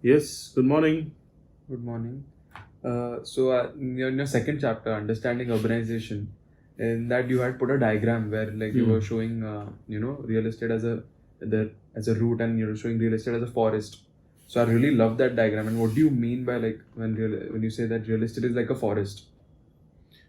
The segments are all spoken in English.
Yes, good morning. Good morning. In your second chapter, understanding urbanization, in that you had put a diagram where you were showing, real estate as a route, and you're showing real estate as a forest. So I really love that diagram. And what do you mean by when you say that real estate is like a forest?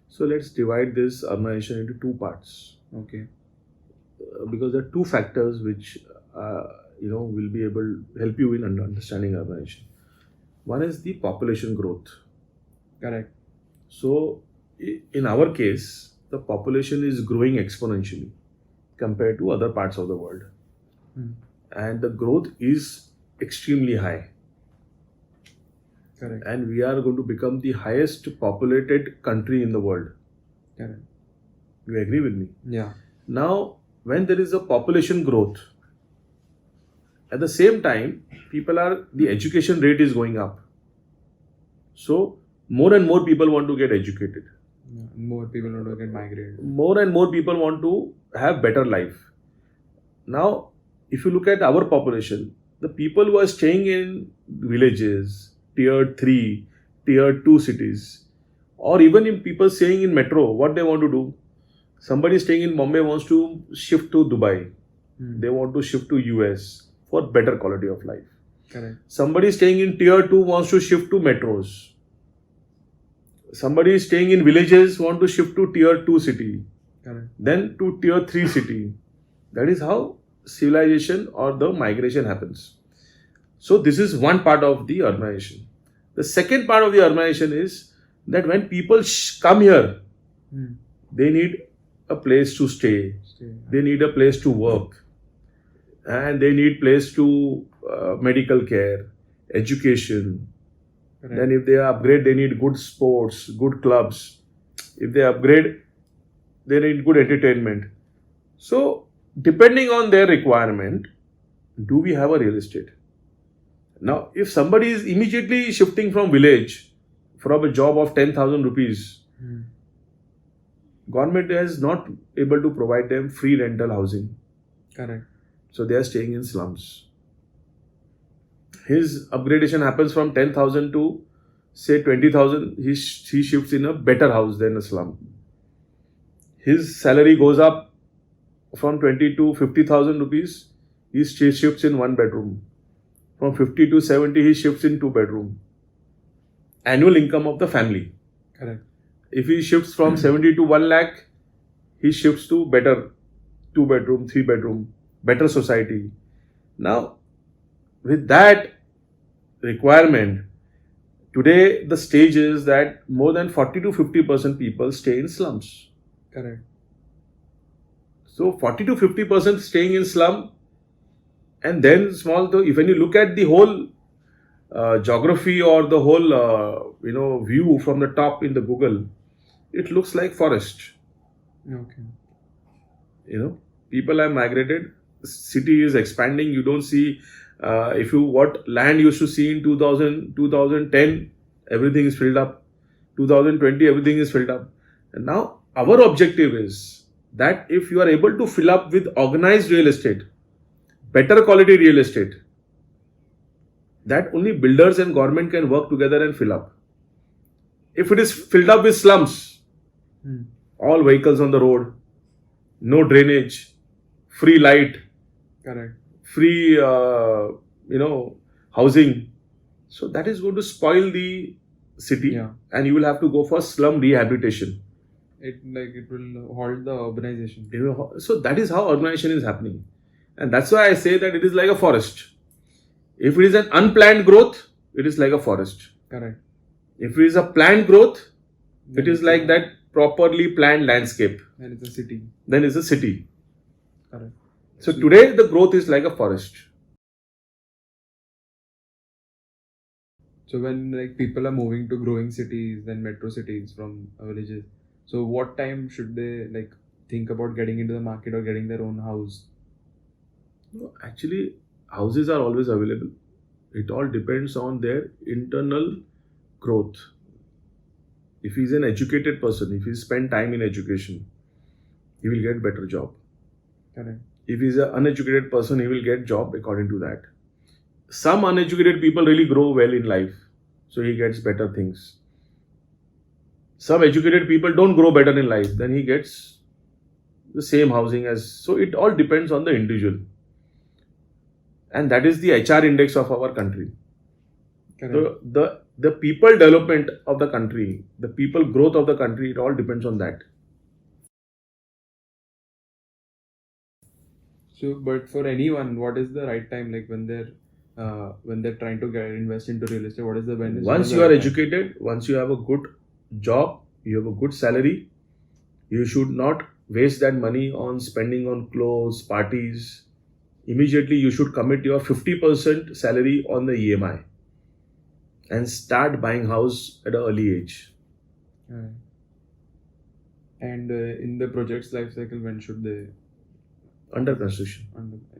So let's divide this urbanization into two parts Okay. because there are two factors which will be able to help you in understanding urbanization. One is the population growth. Correct. So in our case, the population is growing exponentially compared to other parts of the world, and the growth is extremely high. Correct. And we are going to become the highest populated country in the world. Correct. You agree with me? Yeah. Now, when there is a population growth, at the same time, the education rate is going up. So, more and more people want to get educated. Yeah. More people want to get migrated. More and more people want to have better life. Now, if you look at our population, the people who are staying in villages, tier 3, tier 2 cities, or even in people staying in metro, what they want to do? Somebody staying in Bombay wants to shift to Dubai. They want to shift to US for better quality of life. Correct. Somebody staying in tier 2 wants to shift to metros. Somebody staying in villages want to shift to tier 2 city. Correct. Then to tier 3 city. That is how civilization or the migration happens. So this is one part of the urbanization. The second part of the urbanization is that when people come here, they need a place to stay. They need a place to work, and they need place to medical care, education. Correct. Then if they upgrade, they need good sports, good clubs. If they upgrade, they need good entertainment. So depending on their requirement, do we have a real estate? Now, if somebody is immediately shifting from village from a job of 10,000 rupees, government is not able to provide them free rental housing. Correct. So they are staying in slums. His upgradation happens from 10,000 to say 20,000. He shifts in a better house than a slum. His salary goes up from 20 to 50,000 rupees. He shifts in one bedroom. From 50 to 70, he shifts in two bedroom. Annual income of the family. Correct. If he shifts from 70 to 1 lakh, he shifts to better 2 bedroom, 3 bedroom, better society. Now, with that requirement, today the stage is that more than 40 to 50% people stay in slums. Correct. So 40 to 50% staying in slum, and then when you look at the whole geography or the whole view from the top in the Google, it looks like forest. Okay. People have migrated. City is expanding. You don't see what land you used to see in 2010, everything is filled up. 2020, everything is filled up. And now our objective is that if you are able to fill up with organized real estate, better quality real estate, that only builders and government can work together and fill up. If it is filled up with slums, all vehicles on the road, no drainage, free light, Correct. free housing, so that is going to spoil the city. Yeah. And you will have to go for slum rehabilitation. It will halt the urbanization. So that is how urbanization is happening, and that's why I say that it is like a forest. If it is an unplanned growth, it is like a forest. Correct. If it is a planned growth, Then it is like that properly planned landscape. Then it's a city. Then it's a city. Correct. So today the growth is like a forest. So when people are moving to growing cities, then metro cities from villages, so what time should they think about getting into the market or getting their own house? No, actually, houses are always available. It all depends on their internal growth. If he's an educated person, if he spend time in education, he will get better job. Correct. If he's an uneducated person, he will get job according to that. some uneducated people really grow well in life, so he gets better things. Some educated people don't grow better in life, then he gets the same housing as. So it all depends on the individual, and that is the HR index of our country. Correct. The people development of the country, the people growth of the country, it all depends on that. So, but for anyone, what is the right time? Like when they're trying to invest into real estate, what is the when is Once the you are right time? educated, once you have a good job, you have a good salary, you should not waste that money on spending on clothes, parties. Immediately, you should commit your 50% salary on the EMI and start buying house at an early age. Alright. And in the project's life cycle, when should they? Under construction.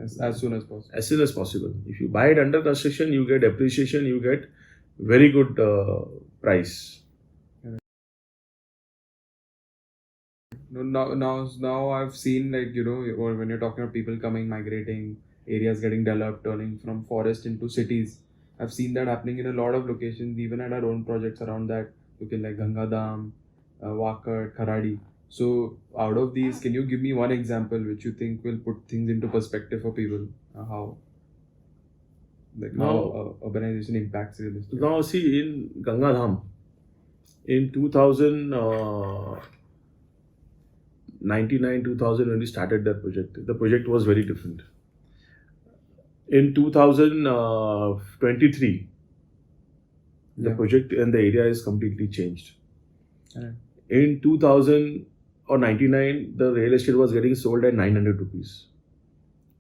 As soon as possible. As soon as possible. If you buy it under construction, you get appreciation, you get very good price. Now I've seen, like, or when you're talking about people coming, migrating, areas getting developed, turning from forest into cities. I've seen that happening in a lot of locations, even at our own projects around that. Looking like Ganga Dam, Wakat, Kharadi. So out of these, can you give me one example which you think will put things into perspective for people? How urbanization impacts real estate? Now see, in Ganga Dham, in 2099, 2000 when we started that project, the project was very different. In 2023, the project and the area is completely changed. Right. In 2099, the real estate was getting sold at 900 rupees.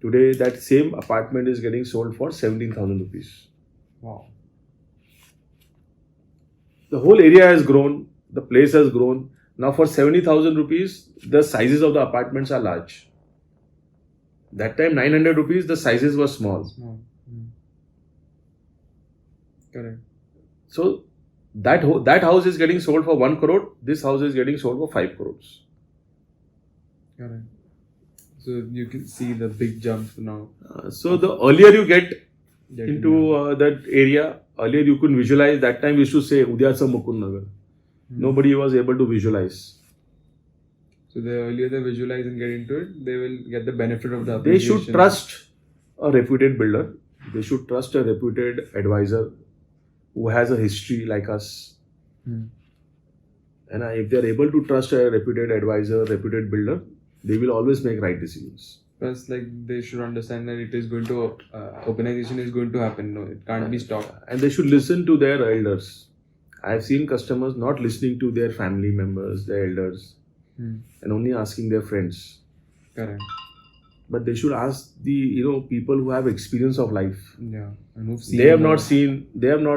Today, that same apartment is getting sold for 17,000 rupees. Wow. The whole area has grown, the place has grown. Now, for 70,000 rupees, the sizes of the apartments are large. That time, 900 rupees, the sizes were small. Correct. So, that house is getting sold for 1 crore, this house is getting sold for 5 crores. Correct. So, you can see the big jump now. So, the earlier you get into that area, earlier you could visualize. That time we used to say Udyasa Mukund Nagar. Nobody was able to visualize. So the earlier they visualize and get into it, they will get the benefit of the They appreciation. should trust a reputed builder. They should trust a reputed advisor who has a history like us. And if they are able to trust a reputed advisor, reputed builder, they will always make right decisions. Plus, like, they should understand that it is going to urbanization is going to happen. No, it can't be stopped. And they should listen to their elders. I have seen customers not listening to their family members, their elders, and only asking their friends. Correct. But they should ask the people who have experience of life. Yeah, and who've seen. They have not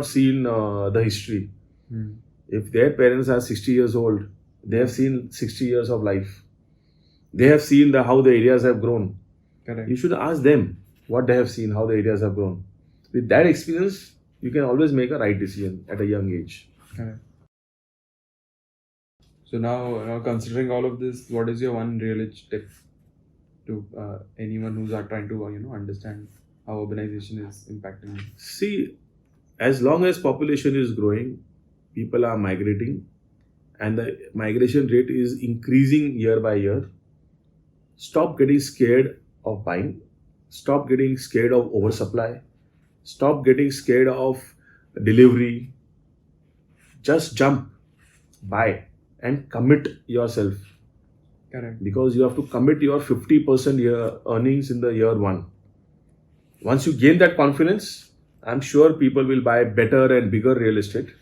seen the history. If their parents are 60 years old, they have seen 60 years of life. They have seen how the areas have grown. Correct. You should ask them what they have seen, how the areas have grown. With that experience, you can always make a right decision at a young age. Correct. So now considering all of this, what is your one real tip to anyone who's trying to understand how urbanization is impacting? See, as long as population is growing, people are migrating, and the migration rate is increasing year by year. Stop getting scared of buying. Stop getting scared of oversupply. Stop getting scared of delivery. Just jump, buy, and commit yourself. Correct. Because you have to commit your 50% earnings in the year one. Once you gain that confidence, I'm sure people will buy better and bigger real estate.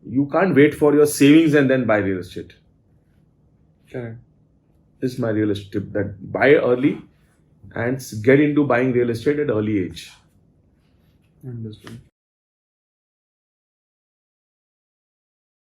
You can't wait for your savings and then buy real estate. Correct. This is my real estate tip, that buy early and get into buying real estate at early age. Understood.